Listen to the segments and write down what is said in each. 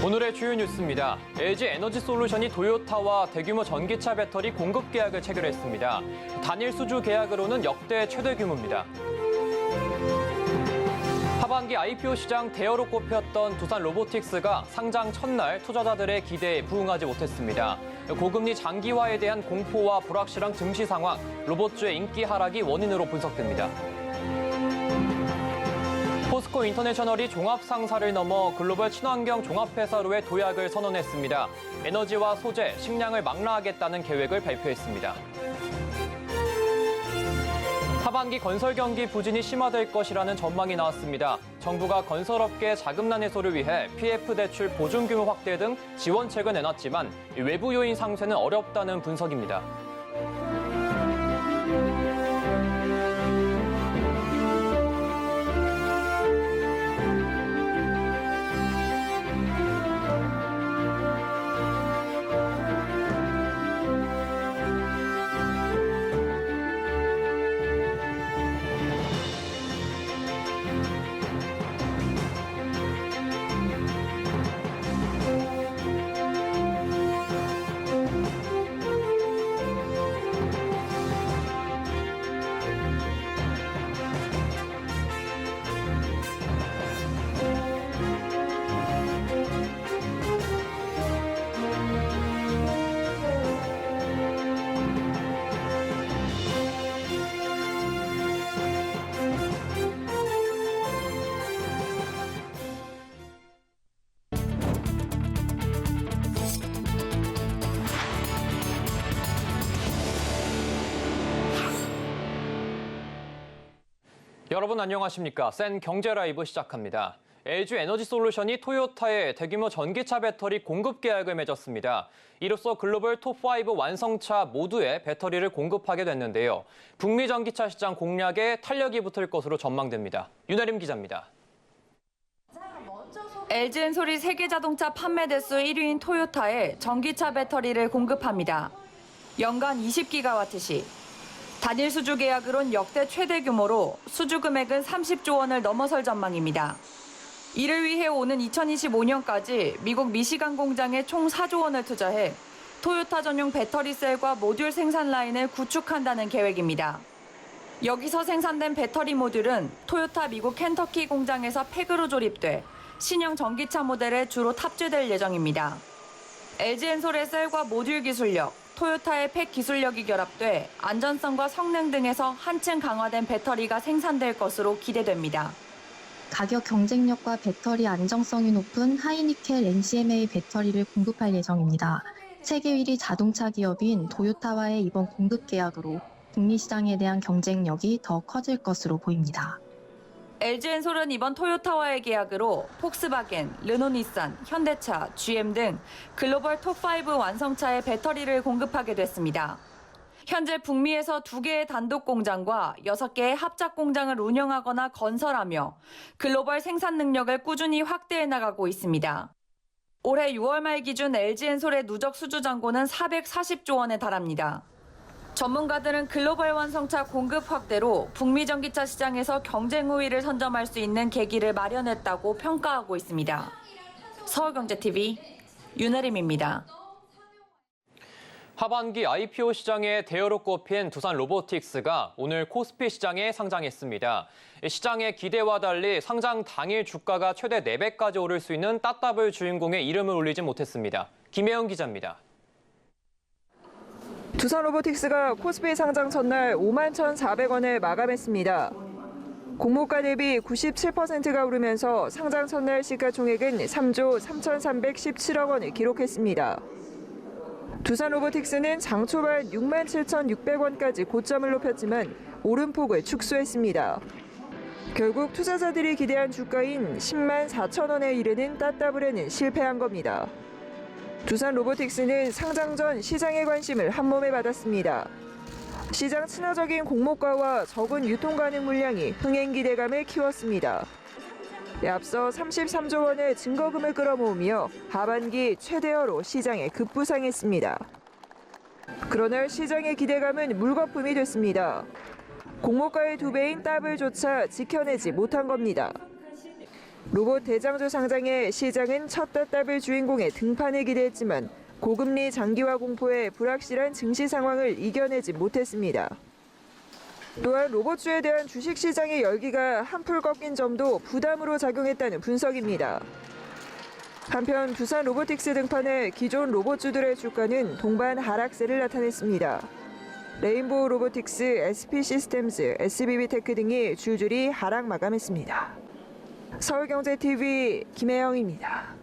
오늘의 주요 뉴스입니다. LG 에너지솔루션이 토요타와 대규모 전기차 배터리 공급 계약을 체결했습니다. 단일 수주 계약으로는 역대 최대 규모입니다. 하반기 IPO 시장 대어로 꼽혔던 두산 로보틱스가 상장 첫날 투자자들의 기대에 부응하지 못했습니다. 고금리 장기화에 대한 공포와 불확실한 증시 상황, 로봇주의 인기 하락이 원인으로 분석됩니다. 포스코 인터내셔널이 종합상사를 넘어 글로벌 친환경 종합회사로의 도약을 선언했습니다. 에너지와 소재, 식량을 망라하겠다는 계획을 발표했습니다. 하반기 건설 경기 부진이 심화될 것이라는 전망이 나왔습니다. 정부가 건설업계 자금난 해소를 위해 PF 대출 보증 규모 확대 등 지원책을 내놨지만 외부 요인 상쇄는 어렵다는 분석입니다. 여러분 안녕하십니까? 센 경제 라이브 시작합니다. LG 에너지솔루션이 토요타에 대규모 전기차 배터리 공급 계약을 맺었습니다. 이로써 글로벌 톱5 완성차 모두에 배터리를 공급하게 됐는데요. 북미 전기차 시장 공략에 탄력이 붙을 것으로 전망됩니다. 윤혜림 기자입니다. LG엔솔이 세계 자동차 판매 대수 1위인 토요타에 전기차 배터리를 공급합니다. 연간 20기가와트시. 단일 수주 계약으론 역대 최대 규모로 수주 금액은 30조 원을 넘어설 전망입니다. 이를 위해 오는 2025년까지 미국 미시간 공장에 총 4조 원을 투자해 토요타 전용 배터리 셀과 모듈 생산 라인을 구축한다는 계획입니다. 여기서 생산된 배터리 모듈은 토요타 미국 켄터키 공장에서 팩으로 조립돼 신형 전기차 모델에 주로 탑재될 예정입니다. LG엔솔의 셀과 모듈 기술력, 토요타의 팩 기술력이 결합돼 안전성과 성능 등에서 한층 강화된 배터리가 생산될 것으로 기대됩니다. 가격 경쟁력과 배터리 안정성이 높은 하이니켈 NCMA 배터리를 공급할 예정입니다. 세계 1위 자동차 기업인 토요타와의 이번 공급 계약으로 북미 시장에 대한 경쟁력이 더 커질 것으로 보입니다. LG엔솔은 이번 토요타와의 계약으로 폭스바겐, 르노니산, 현대차, GM 등 글로벌 톱5 완성차의 배터리를 공급하게 됐습니다. 현재 북미에서 2개의 단독 공장과 6개의 합작 공장을 운영하거나 건설하며 글로벌 생산 능력을 꾸준히 확대해 나가고 있습니다. 올해 6월 말 기준 LG엔솔의 누적 수주 잔고는 440조 원에 달합니다. 전문가들은 글로벌 완성차 공급 확대로 북미 전기차 시장에서 경쟁 우위를 선점할 수 있는 계기를 마련했다고 평가하고 있습니다. 서울경제TV 윤혜림입니다. 하반기 IPO 시장에 대어로 꼽힌 두산 로보틱스가 오늘 코스피 시장에 상장했습니다. 시장의 기대와 달리 상장 당일 주가가 최대 4배까지 오를 수 있는 따따블 주인공의 이름을 올리지 못했습니다. 김혜영 기자입니다. 두산 로보틱스가 코스피 상장 첫날 51,400원에 마감했습니다. 공모가 대비 97%가 오르면서 상장 첫날 시가총액은 3조 3,317억 원을 기록했습니다. 두산 로보틱스는 장 초반 67,600원까지 고점을 높였지만 오름폭을 축소했습니다. 결국 투자자들이 기대한 주가인 10만 4천 원에 이르는 따따블에는 실패한 겁니다. 두산 로보틱스는 상장 전 시장의 관심을 한몸에 받았습니다. 시장 친화적인 공모가와 적은 유통 가능 물량이 흥행 기대감을 키웠습니다. 앞서 33조 원의 증거금을 끌어모으며 하반기 최대어로 시장에 급부상했습니다. 그러나 시장의 기대감은 물거품이 됐습니다. 공모가의 2배인 따블조차 지켜내지 못한 겁니다. 로봇 대장주 상장에 시장은 첫 답답을 주인공의 등판을 기대했지만 고금리 장기화 공포에 불확실한 증시 상황을 이겨내지 못했습니다. 또한 로봇주에 대한 주식시장의 열기가 한풀 꺾인 점도 부담으로 작용했다는 분석입니다. 한편 두산 로보틱스 등판에 기존 로봇주들의 주가는 동반 하락세를 나타냈습니다. 레인보우 로보틱스, SP 시스템즈, SBB테크 등이 줄줄이 하락 마감했습니다. 서울경제TV 김혜영입니다.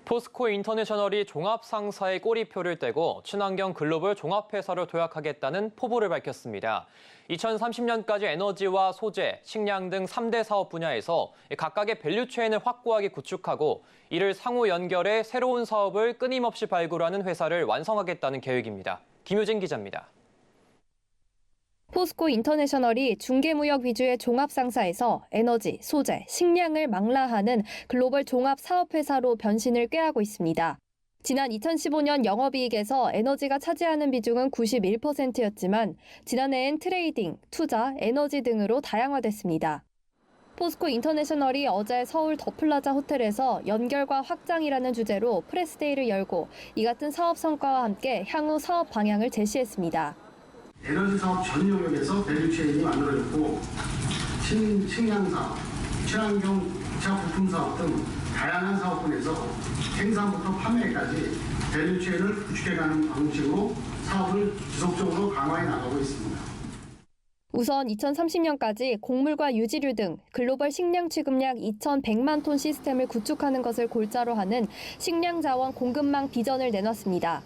포스코 인터내셔널이 종합상사의 꼬리표를 떼고 친환경 글로벌 종합회사로 도약하겠다는 포부를 밝혔습니다. 2030년까지 에너지와 소재, 식량 등 3대 사업 분야에서 각각의 밸류체인을 확고하게 구축하고 이를 상호 연결해 새로운 사업을 끊임없이 발굴하는 회사를 완성하겠다는 계획입니다. 김효진 기자입니다. 포스코 인터내셔널이 중개무역 위주의 종합상사에서 에너지, 소재, 식량을 망라하는 글로벌 종합사업회사로 변신을 꾀하고 있습니다. 지난 2015년 영업이익에서 에너지가 차지하는 비중은 91%였지만 지난해엔 트레이딩, 투자, 에너지 등으로 다양화됐습니다. 포스코 인터내셔널이 어제 서울 더플라자 호텔에서 연결과 확장이라는 주제로 프레스데이를 열고 이 같은 사업 성과와 함께 향후 사업 방향을 제시했습니다. 에너지 사업 전 영역에서 밸류체인이 만들어졌고 식량 사업, 친환경 기차 부품 사업 등 다양한 사업군에서 생산부터 판매까지 밸류체인을 구축해가는 방식으로 사업을 지속적으로 강화해 나가고 있습니다. 우선 2030년까지 곡물과 유지류 등 글로벌 식량 취급량 2,100만 톤 시스템을 구축하는 것을 골자로 하는 식량 자원 공급망 비전을 내놨습니다.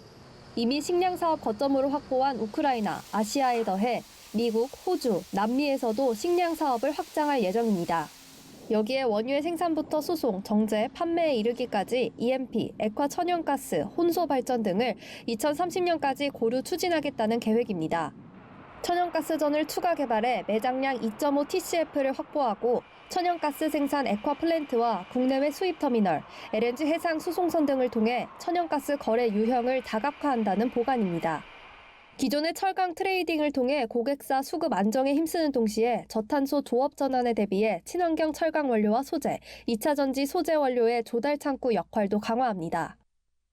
이미 식량 사업 거점으로 확보한 우크라이나, 아시아에 더해 미국, 호주, 남미에서도 식량 사업을 확장할 예정입니다. 여기에 원유의 생산부터 소송, 정제, 판매에 이르기까지 EMP, 액화 천연가스, 혼소 발전 등을 2030년까지 고루 추진하겠다는 계획입니다. 천연가스전을 추가 개발해 매장량 2.5 TCF를 확보하고 천연가스 생산 액화 플랜트와 국내외 수입 터미널, LNG 해상 수송선 등을 통해 천연가스 거래 유형을 다각화한다는 보관입니다. 기존의 철강 트레이딩을 통해 고객사 수급 안정에 힘쓰는 동시에 저탄소 조업 전환에 대비해 친환경 철강 원료와 소재, 2차 전지 소재 원료의 조달 창구 역할도 강화합니다.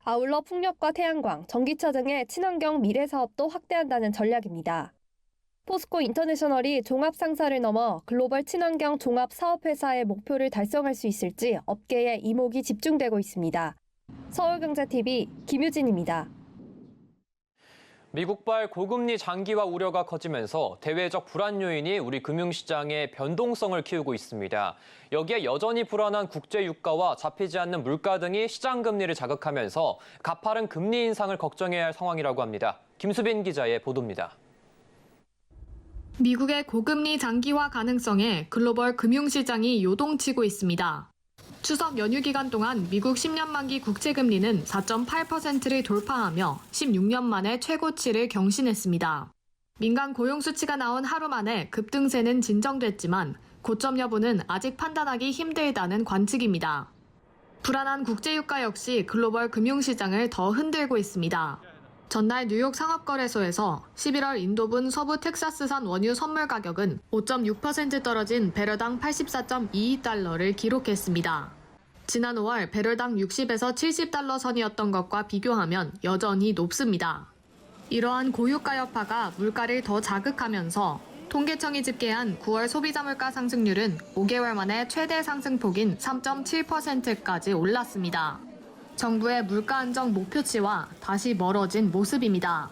아울러 풍력과 태양광, 전기차 등의 친환경 미래 사업도 확대한다는 전략입니다. 포스코 인터내셔널이 종합상사를 넘어 글로벌 친환경 종합사업회사의 목표를 달성할 수 있을지 업계에 이목이 집중되고 있습니다. 서울경제TV 김유진입니다. 미국발 고금리 장기화 우려가 커지면서 대외적 불안 요인이 우리 금융시장의 변동성을 키우고 있습니다. 여기에 여전히 불안한 국제 유가와 잡히지 않는 물가 등이 시장 금리를 자극하면서 가파른 금리 인상을 걱정해야 할 상황이라고 합니다. 김수빈 기자의 보도입니다. 미국의 고금리 장기화 가능성에 글로벌 금융시장이 요동치고 있습니다. 추석 연휴 기간 동안 미국 10년 만기 국채금리는 4.8%를 돌파하며 16년 만에 최고치를 경신했습니다. 민간 고용 수치가 나온 하루 만에 급등세는 진정됐지만 고점 여부는 아직 판단하기 힘들다는 관측입니다. 불안한 국제유가 역시 글로벌 금융시장을 더 흔들고 있습니다. 전날 뉴욕 상업거래소에서 11월 인도분 서부 텍사스산 원유 선물 가격은 5.6% 떨어진 배럴당 84.22달러를 기록했습니다. 지난 5월 배럴당 60에서 70달러 선이었던 것과 비교하면 여전히 높습니다. 이러한 고유가 여파가 물가를 더 자극하면서 통계청이 집계한 9월 소비자 물가 상승률은 5개월 만에 최대 상승폭인 3.7%까지 올랐습니다. 정부의 물가 안정 목표치와 다시 멀어진 모습입니다.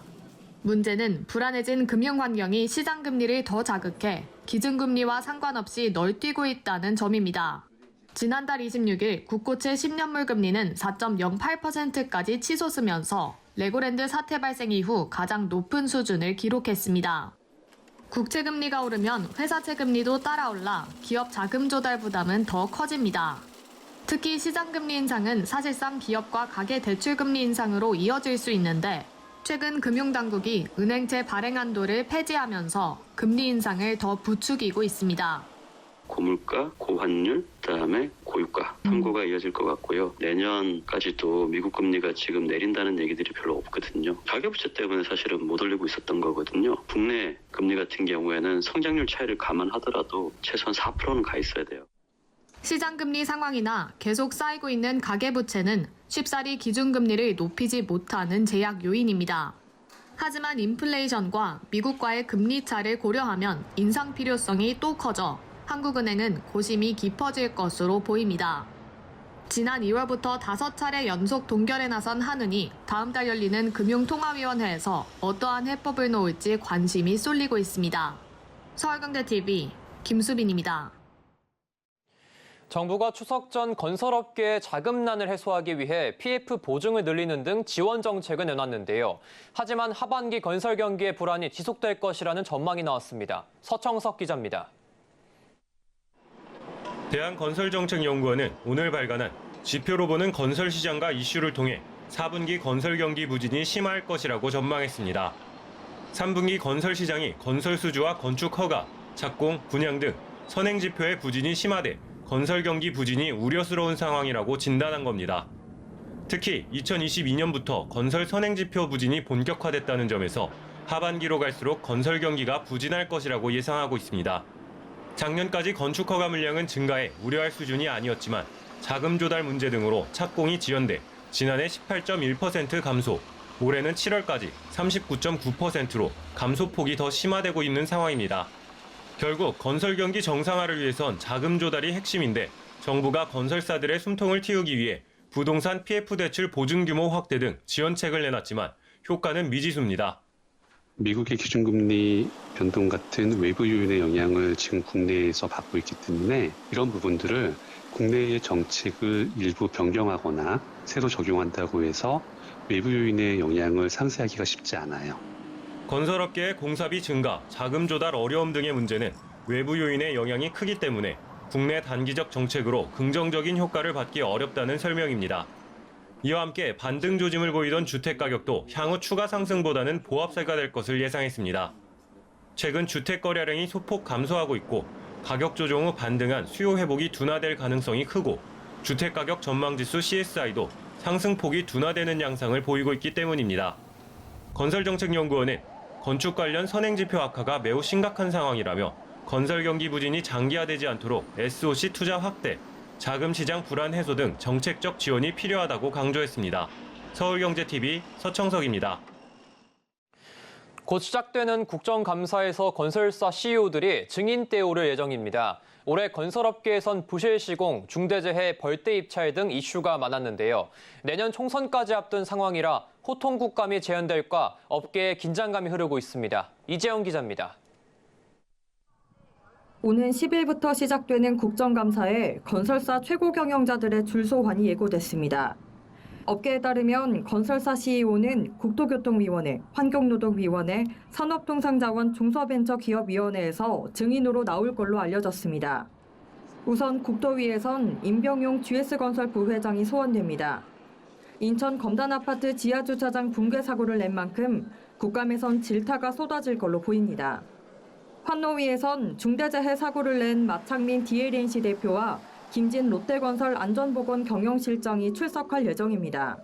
문제는 불안해진 금융 환경이 시장 금리를 더 자극해 기준금리와 상관없이 널뛰고 있다는 점입니다. 지난달 26일 국고채 10년물 금리는 4.08%까지 치솟으면서 레고랜드 사태 발생 이후 가장 높은 수준을 기록했습니다. 국채금리가 오르면 회사채 금리도 따라올라 기업 자금 조달 부담은 더 커집니다. 특히 시장금리 인상은 사실상 기업과 가계대출금리 인상으로 이어질 수 있는데 최근 금융당국이 은행채 발행 한도를 폐지하면서 금리 인상을 더 부추기고 있습니다. 고물가, 고환율, 그다음에 고유가 3고가 이어질 것 같고요. 내년까지도 미국 금리가 지금 내린다는 얘기들이 별로 없거든요. 가계부채 때문에 사실은 못 올리고 있었던 거거든요. 국내 금리 같은 경우에는 성장률 차이를 감안하더라도 최소한 4%는 가 있어야 돼요. 시장금리 상황이나 계속 쌓이고 있는 가계부채는 쉽사리 기준금리를 높이지 못하는 제약 요인입니다. 하지만 인플레이션과 미국과의 금리 차를 고려하면 인상 필요성이 또 커져 한국은행은 고심이 깊어질 것으로 보입니다. 지난 2월부터 5차례 연속 동결에 나선 한은이 다음 달 열리는 금융통화위원회에서 어떠한 해법을 놓을지 관심이 쏠리고 있습니다. 서울경제TV 김수빈입니다. 정부가 추석 전 건설업계의 자금난을 해소하기 위해 PF 보증을 늘리는 등 지원 정책을 내놨는데요. 하지만 하반기 건설 경기의 불안이 지속될 것이라는 전망이 나왔습니다. 서청석 기자입니다. 대한건설정책연구원은 오늘 발간한 지표로 보는 건설 시장과 이슈를 통해 4분기 건설 경기 부진이 심화할 것이라고 전망했습니다. 3분기 건설 시장이 건설 수주와 건축 허가, 착공, 분양 등 선행 지표의 부진이 심화돼 건설 경기 부진이 우려스러운 상황이라고 진단한 겁니다. 특히 2022년부터 건설 선행 지표 부진이 본격화됐다는 점에서 하반기로 갈수록 건설 경기가 부진할 것이라고 예상하고 있습니다. 작년까지 건축 허가 물량은 증가해 우려할 수준이 아니었지만 자금 조달 문제 등으로 착공이 지연돼 지난해 18.1% 감소, 올해는 7월까지 39.9%로 감소폭이 더 심화되고 있는 상황입니다. 결국 건설 경기 정상화를 위해선 자금 조달이 핵심인데 정부가 건설사들의 숨통을 틔우기 위해 부동산 PF 대출 보증 규모 확대 등 지원책을 내놨지만 효과는 미지수입니다. 미국의 기준금리 변동 같은 외부 요인의 영향을 지금 국내에서 받고 있기 때문에 이런 부분들을 국내의 정책을 일부 변경하거나 새로 적용한다고 해서 외부 요인의 영향을 상쇄하기가 쉽지 않아요. 건설업계의 공사비 증가, 자금 조달 어려움 등의 문제는 외부 요인의 영향이 크기 때문에 국내 단기적 정책으로 긍정적인 효과를 받기 어렵다는 설명입니다. 이와 함께 반등 조짐을 보이던 주택가격도 향후 추가 상승보다는 보합세가 될 것을 예상했습니다. 최근 주택 거래량이 소폭 감소하고 있고 가격 조정 후 반등한 수요 회복이 둔화될 가능성이 크고 주택가격 전망지수 CSI도 상승폭이 둔화되는 양상을 보이고 있기 때문입니다. 건설정책연구원은 건축 관련 선행지표 악화가 매우 심각한 상황이라며 건설 경기 부진이 장기화되지 않도록 SOC 투자 확대, 자금 시장 불안 해소 등 정책적 지원이 필요하다고 강조했습니다. 서울경제TV 서청석입니다. 곧 시작되는 국정감사에서 건설사 CEO들이 증인대에 오를 예정입니다. 올해 건설업계에선 부실 시공, 중대재해, 벌떼 입찰 등 이슈가 많았는데요. 내년 총선까지 앞둔 상황이라 호통국감이 재현될까 업계에 긴장감이 흐르고 있습니다. 이재영 기자입니다. 오는 10일부터 시작되는 국정감사에 건설사 최고 경영자들의 줄소환이 예고됐습니다. 업계에 따르면 건설사 CEO는 국토교통위원회, 환경노동위원회, 산업통상자원 중소벤처기업위원회에서 증인으로 나올 걸로 알려졌습니다. 우선 국토위에선 임병용 GS건설 부회장이 소환됩니다. 인천 검단아파트 지하주차장 붕괴 사고를 낸 만큼 국감에선 질타가 쏟아질 걸로 보입니다. 환노위에선 중대재해 사고를 낸 마창민 DLNC 대표와 김진 롯데건설 안전보건 경영실장이 출석할 예정입니다.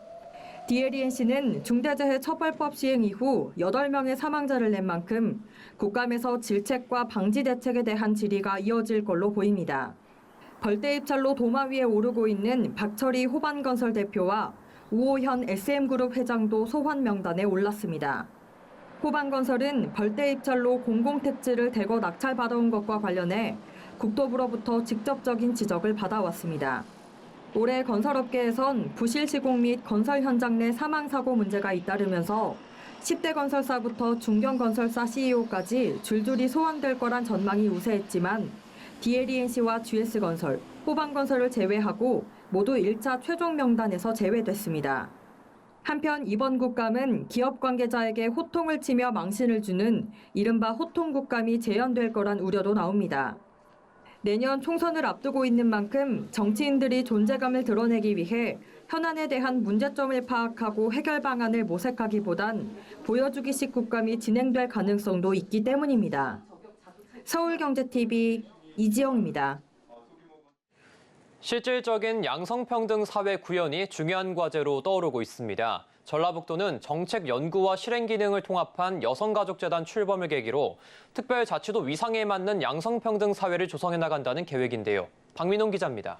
DLNC는 중대재해 처벌법 시행 이후 8명의 사망자를 낸 만큼 국감에서 질책과 방지 대책에 대한 질의가 이어질 걸로 보입니다. 벌떼 입찰로 도마 위에 오르고 있는 박철희 호반건설 대표와 우호현 SM그룹 회장도 소환 명단에 올랐습니다. 호반건설은 벌떼 입찰로 공공택지를 대거 낙찰받아온 것과 관련해 국토부로부터 직접적인 지적을 받아왔습니다. 올해 건설업계에선 부실 시공 및 건설 현장 내 사망사고 문제가 잇따르면서 10대 건설사부터 중견건설사 CEO까지 줄줄이 소환될 거란 전망이 우세했지만 DLNC와 GS건설, 호반건설을 제외하고 모두 1차 최종 명단에서 제외됐습니다. 한편 이번 국감은 기업 관계자에게 호통을 치며 망신을 주는 이른바 호통국감이 재현될 거란 우려도 나옵니다. 내년 총선을 앞두고 있는 만큼 정치인들이 존재감을 드러내기 위해 현안에 대한 문제점을 파악하고 해결 방안을 모색하기보단 보여주기식 국감이 진행될 가능성도 있기 때문입니다. 서울경제TV 이지영입니다. 실질적인 양성평등 사회 구현이 중요한 과제로 떠오르고 있습니다. 전라북도는 정책 연구와 실행 기능을 통합한 여성가족재단 출범을 계기로 특별자치도 위상에 맞는 양성평등 사회를 조성해 나간다는 계획인데요. 박민홍 기자입니다.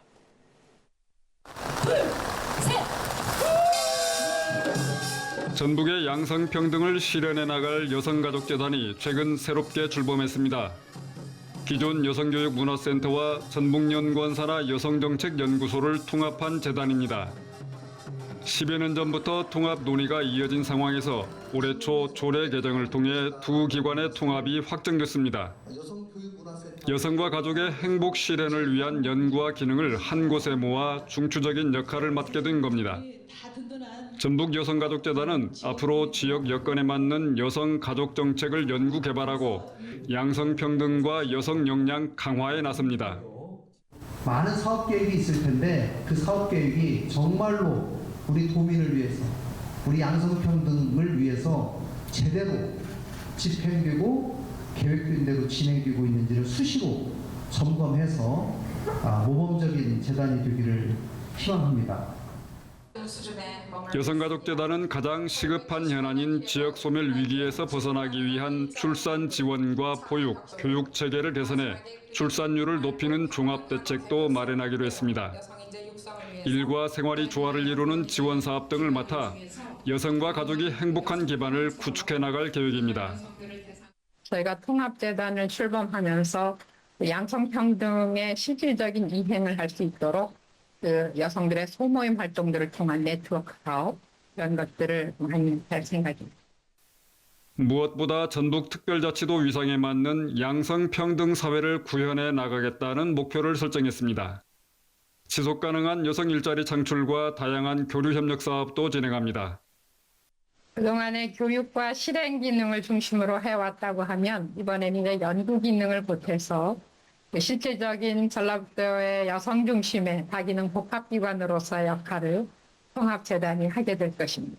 전북의 양성평등을 실현해 나갈 여성가족재단이 최근 새롭게 출범했습니다. 기존 여성교육문화센터와 전북연구원산하 여성정책연구소를 통합한 재단입니다. 10여 년 전부터 통합 논의가 이어진 상황에서 올해 초 조례 개정을 통해 두 기관의 통합이 확정됐습니다. 여성과 가족의 행복 실현을 위한 연구와 기능을 한 곳에 모아 중추적인 역할을 맡게 된 겁니다. 전북여성가족재단은 앞으로 지역 여건에 맞는 여성 가족 정책을 연구 개발하고 양성평등과 여성 역량 강화에 나섭니다. 많은 사업 계획이 있을 텐데 그 사업 계획이 정말로 우리 도민을 위해서, 우리 양성평등을 위해서 제대로 집행되고 계획된 대로 진행되고 있는지를 수시로 점검해서 모범적인 재단이 되기를 희망합니다. 여성가족재단은 가장 시급한 현안인 지역 소멸 위기에서 벗어나기 위한 출산 지원과 보육, 교육 체계를 개선해 출산율을 높이는 종합대책도 마련하기로 했습니다. 일과 생활이 조화를 이루는 지원 사업 등을 맡아 여성과 가족이 행복한 기반을 구축해 나갈 계획입니다. 저희가 통합재단을 출범하면서 양성평등의 실질적인 이행을 할 수 있도록 그 여성들의 소모임 활동들을 통한 네트워크 사업 이런 것들을 많이 할 생각입니다. 무엇보다 전북특별자치도 위상에 맞는 양성평등 사회를 구현해 나가겠다는 목표를 설정했습니다. 지속가능한 여성 일자리 창출과 다양한 교류 협력 사업도 진행합니다. 그동안의 교육과 실행 기능을 중심으로 해왔다고 하면 이번에는 이제 연구 기능을 보태서 실질적인 전라북도의 여성 중심의 다기능 복합기관으로서의 역할을 통합재단이 하게 될 것입니다.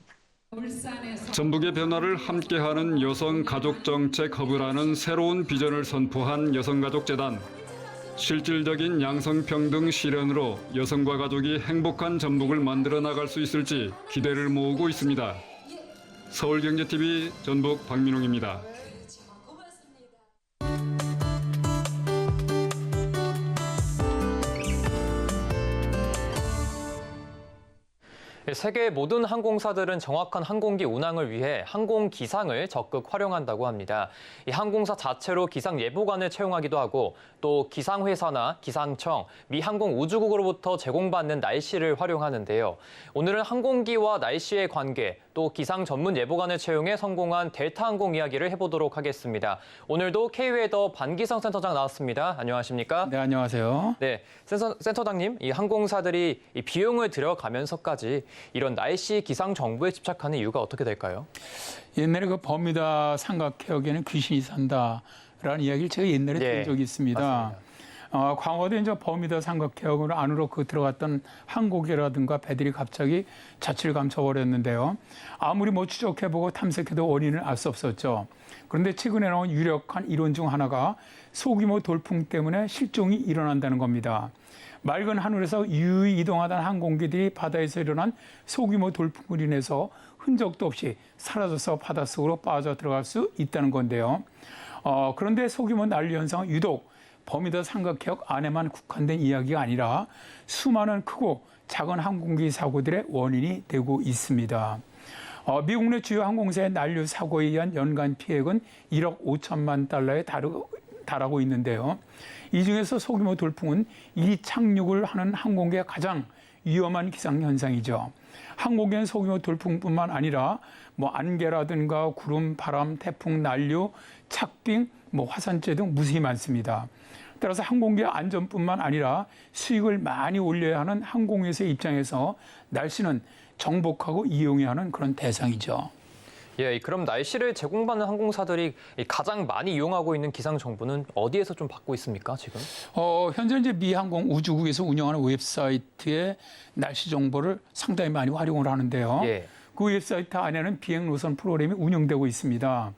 전북의 변화를 함께하는 여성 가족 정책 허브라는 새로운 비전을 선포한 여성가족재단. 실질적인 양성평등 실현으로 여성과 가족이 행복한 전북을 만들어 나갈 수 있을지 기대를 모으고 있습니다. 서울경제TV 전북 박민홍입니다. 세계 모든 항공사들은 정확한 항공기 운항을 위해 항공기상을 적극 활용한다고 합니다. 이 항공사 자체로 기상 예보관을 채용하기도 하고 또 기상회사나 기상청, 미 항공우주국으로부터 제공받는 날씨를 활용하는데요. 오늘은 항공기와 날씨의 관계, 또 기상 전문 예보관을 채용해 성공한 델타항공 이야기를 해보도록 하겠습니다. 오늘도 K웨더 반기성 센터장 나왔습니다. 안녕하십니까? 네, 안녕하세요. 네, 센터장님, 이 항공사들이 이 비용을 들여가면서까지 이런 날씨 기상 정보에 집착하는 이유가 어떻게 될까요? 옛날에 그 버뮤다 삼각해역에는 귀신이 산다라는 이야기를 제가 옛날에 들은 적이 있습니다. 맞습니다. 과거에도 이제 버뮤다 삼각해역으로 안으로 들어갔던 항공기라든가 배들이 갑자기 자취를 감춰버렸는데요. 아무리 추적해보고 탐색해도 원인을 알 수 없었죠. 그런데 최근에 나온 유력한 이론 중 하나가 소규모 돌풍 때문에 실종이 일어난다는 겁니다. 맑은 하늘에서 유유히 이동하던 항공기들이 바다에서 일어난 소규모 돌풍으로 인해서 흔적도 없이 사라져서 바닷속으로 빠져들어갈 수 있다는 건데요. 그런데 소규모 난리 현상은 유독 버뮤다 삼각해역 안에만 국한된 이야기가 아니라 수많은 크고 작은 항공기 사고들의 원인이 되고 있습니다. 미국 내 주요 항공사의 난류 사고에 의한 연간 피해액은 1억 5천만 달러에 달하고 있는데요. 이 중에서 소규모 돌풍은 이 착륙을 하는 항공기가 가장 위험한 기상현상이죠. 항공기는 소규모 돌풍뿐만 아니라 안개라든가 구름, 바람, 태풍, 난류, 착빙, 화산재 등 무수히 많습니다. 따라서 항공기 안전뿐만 아니라 수익을 많이 올려야 하는 항공회사의 입장에서 날씨는 정복하고 이용해야 하는 그런 대상이죠. 예, 그럼 날씨를 제공받는 항공사들이 가장 많이 이용하고 있는 기상 정보는 어디에서 좀 받고 있습니까, 지금? 현재 이제 미 항공우주국에서 운영하는 웹사이트에 날씨 정보를 상당히 많이 활용을 하는데요. 예. 그 웹사이트 안에는 비행 노선 프로그램이 운영되고 있습니다.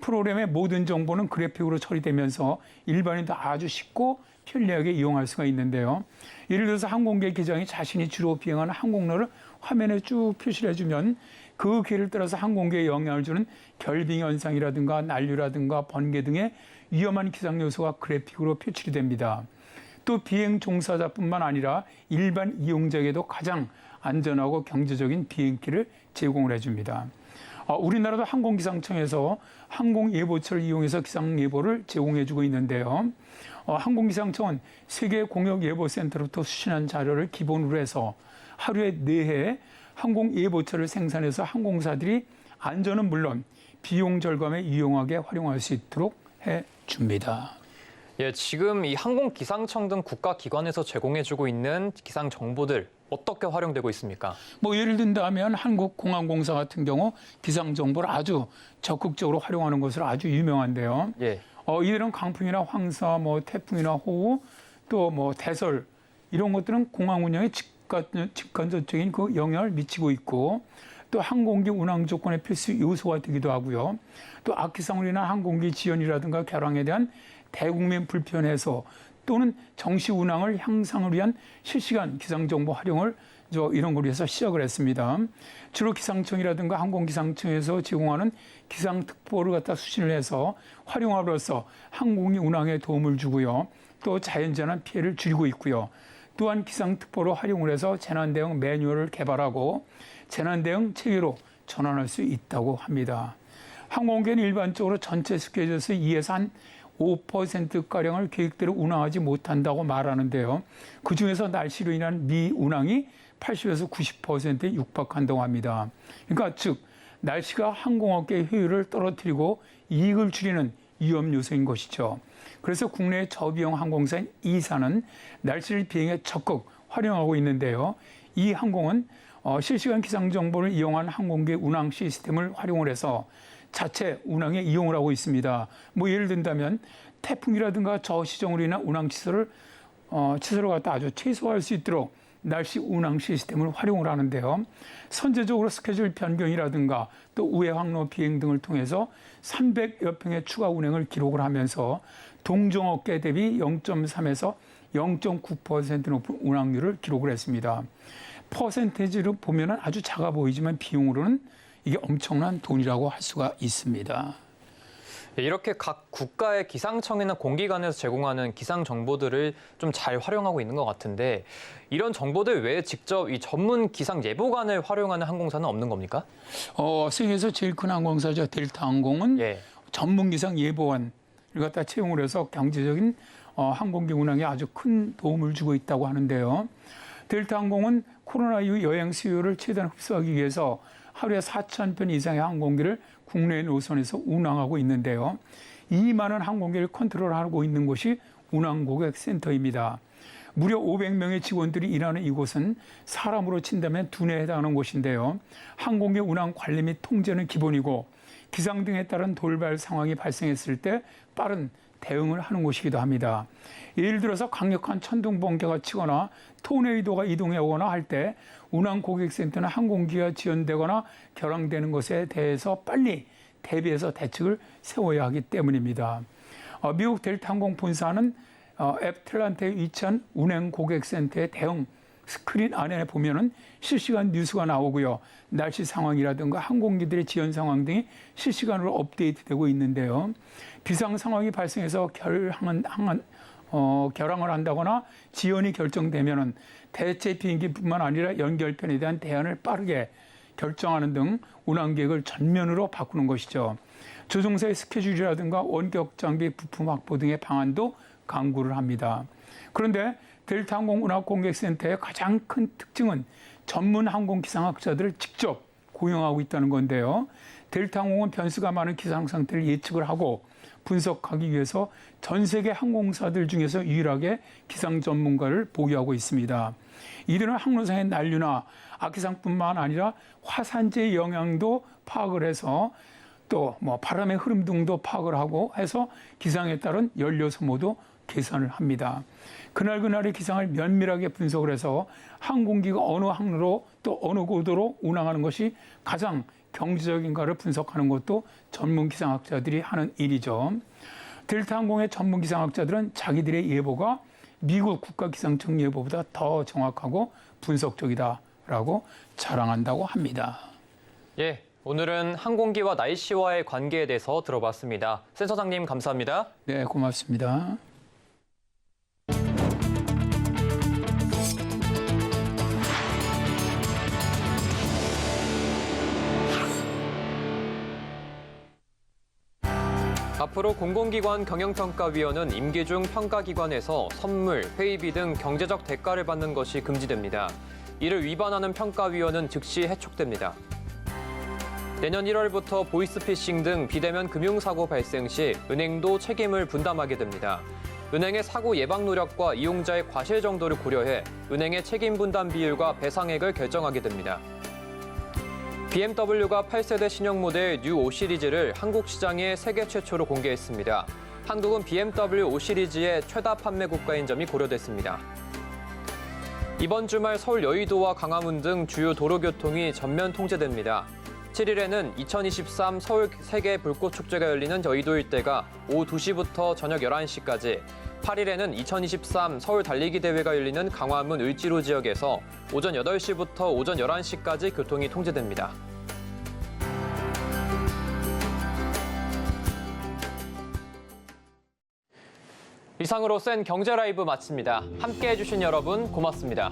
프로그램의 모든 정보는 그래픽으로 처리되면서 일반인도 아주 쉽고 편리하게 이용할 수가 있는데요. 예를 들어서 항공기 기장이 자신이 주로 비행하는 항공로를 화면에 쭉 표시를 해주면 그 길을 따라서 항공기에 영향을 주는 결빙 현상이라든가 난류라든가 번개 등의 위험한 기상 요소가 그래픽으로 표출이 됩니다. 또 비행 종사자뿐만 아니라 일반 이용자에게도 가장 안전하고 경제적인 비행기를 제공을 해줍니다. 우리나라도 항공기상청에서 항공예보처를 이용해서 기상예보를 제공해주고 있는데요. 항공기상청은 세계 공역예보센터로부터 수신한 자료를 기본으로 해서 하루에 4회 항공예보처를 생산해서 항공사들이 안전은 물론 비용 절감에 유용하게 활용할 수 있도록 해줍니다. 예, 지금 이 항공기상청 등 국가기관에서 제공해주고 있는 기상 정보들 어떻게 활용되고 있습니까? 예를 든다면 한국공항공사 같은 경우 기상 정보를 아주 적극적으로 활용하는 것으로 아주 유명한데요. 예. 이들은 강풍이나 황사, 태풍이나 호우, 또 대설 이런 것들은 공항 운영에 직간접적인 그 영향을 미치고 있고 또 항공기 운항 조건의 필수 요소가 되기도 하고요. 또 악기상으로나 항공기 지연이라든가 결항에 대한 대국민 불편 해소 또는 정시 운항을 향상을 위한 실시간 기상정보 활용을 이런 걸 위해서 시작을 했습니다. 주로 기상청이라든가 항공기상청에서 제공하는 기상특보를 갖다 수신을 해서 활용함으로써 항공기 운항에 도움을 주고요. 또 자연재난 피해를 줄이고 있고요. 또한 기상특보로 활용을 해서 재난대응 매뉴얼을 개발하고 재난대응 체계로 전환할 수 있다고 합니다. 항공기는 일반적으로 전체 스케줄에서 2에서 한 5%가량을 계획대로 운항하지 못한다고 말하는데요. 그중에서 날씨로 인한 미운항이 80에서 90%에 육박한다고 합니다. 그러니까 즉 날씨가 항공업계의 효율을 떨어뜨리고 이익을 줄이는 위험 요소인 것이죠. 그래서 국내 저비용 항공사인 이사는 날씨를 비행에 적극 활용하고 있는데요. 이 항공은 실시간 기상 정보를 이용한 항공기 운항 시스템을 활용을 해서 자체 운항에 이용을 하고 있습니다. 예를 든다면 태풍이라든가 저시정으로 인한 운항 취소를 갖다 아주 최소화할 수 있도록 날씨 운항 시스템을 활용을 하는데요. 선제적으로 스케줄 변경이라든가 또 우회 항로 비행 등을 통해서 300여 평의 추가 운행을 기록을 하면서 동종업계 대비 0.3에서 0.9% 높은 운항률을 기록을 했습니다. 퍼센테이지로 보면 아주 작아 보이지만 비용으로는 이게 엄청난 돈이라고 할 수가 있습니다. 이렇게 각 국가의 기상청이나 공기관에서 제공하는 기상 정보들을 좀 잘 활용하고 있는 것 같은데 이런 정보들 외에 직접 이 전문 기상 예보관을 활용하는 항공사는 없는 겁니까? 세계에서 제일 큰 항공사죠. 델타항공은 전문 기상 예보관을 갖다 채용을 해서 경제적인 항공기 운항에 아주 큰 도움을 주고 있다고 하는데요. 델타항공은 코로나 이후 여행 수요를 최대한 흡수하기 위해서 하루에 4,000편 이상의 항공기를 국내 노선에서 운항하고 있는데요. 이 많은 항공기를 컨트롤하고 있는 곳이 운항고객센터입니다. 무려 500명의 직원들이 일하는 이곳은 사람으로 친다면 2뇌에 해당하는 곳인데요. 항공기 운항 관리 및 통제는 기본이고 기상 등에 따른 돌발 상황이 발생했을 때 빠른 대응을 하는 곳이기도 합니다. 예를 들어서 강력한 천둥 번개가 치거나 토네이도가 이동해 오거나 할 때 운항 고객센터는 항공기가 지연되거나 결항되는 것에 대해서 빨리 대비해서 대책을 세워야 하기 때문입니다. 미국 델타항공 본사는 애틀랜타에 위치한 운행 고객센터의 대응 스크린 안에 보면은 실시간 뉴스가 나오고요. 날씨 상황이라든가 항공기들의 지연 상황 등이 실시간으로 업데이트되고 있는데요. 비상 상황이 발생해서 결항을 한다거나 지연이 결정되면은 대체 비행기뿐만 아니라 연결편에 대한 대안을 빠르게 결정하는 등 운항 계획을 전면으로 바꾸는 것이죠. 조종사의 스케줄이라든가 원격 장비 부품 확보 등의 방안도 강구를 합니다. 그런데 델타항공 운항고객센터의 가장 큰 특징은 전문 항공 기상학자들을 직접 고용하고 있다는 건데요. 델타항공은 변수가 많은 기상 상태를 예측을 하고 분석하기 위해서 전 세계 항공사들 중에서 유일하게 기상 전문가를 보유하고 있습니다. 이들은 항로상의 난류나 악기상뿐만 아니라 화산재의 영향도 파악을 해서 또 바람의 흐름 등도 파악을 하고 해서 기상에 따른 연료 소모도 계산을 합니다. 그날그날의 기상을 면밀하게 분석을 해서 항공기가 어느 항로로 또 어느 고도로 운항하는 것이 가장 경제적인가를 분석하는 것도 전문 기상학자들이 하는 일이죠. 델타항공의 전문 기상학자들은 자기들의 예보가 미국 국가기상청 예보보다 더 정확하고 분석적이다라고 자랑한다고 합니다. 예, 오늘은 항공기와 날씨와의 관계에 대해서 들어봤습니다. 센터장님 감사합니다. 네, 고맙습니다. 앞으로 공공기관 경영평가위원은 임기 중 평가기관에서 선물, 회의비 등 경제적 대가를 받는 것이 금지됩니다. 이를 위반하는 평가위원은 즉시 해촉됩니다. 내년 1월부터 보이스피싱 등 비대면 금융사고 발생 시 은행도 책임을 분담하게 됩니다. 은행의 사고 예방 노력과 이용자의 과실 정도를 고려해 은행의 책임 분담 비율과 배상액을 결정하게 됩니다. BMW가 8세대 신형 모델 뉴 5 시리즈를 한국 시장에 세계 최초로 공개했습니다. 한국은 BMW 5 시리즈의 최다 판매 국가인 점이 고려됐습니다. 이번 주말 서울 여의도와 강화문 등 주요 도로교통이 전면 통제됩니다. 7일에는 2023 서울 세계 불꽃축제가 열리는 여의도 일대가 오후 2시부터 저녁 11시까지, 8일에는 2023 서울 달리기 대회가 열리는 강화문 을지로 지역에서 오전 8시부터 오전 11시까지 교통이 통제됩니다. 이상으로 센 경제 라이브 마칩니다. 함께해 주신 여러분 고맙습니다.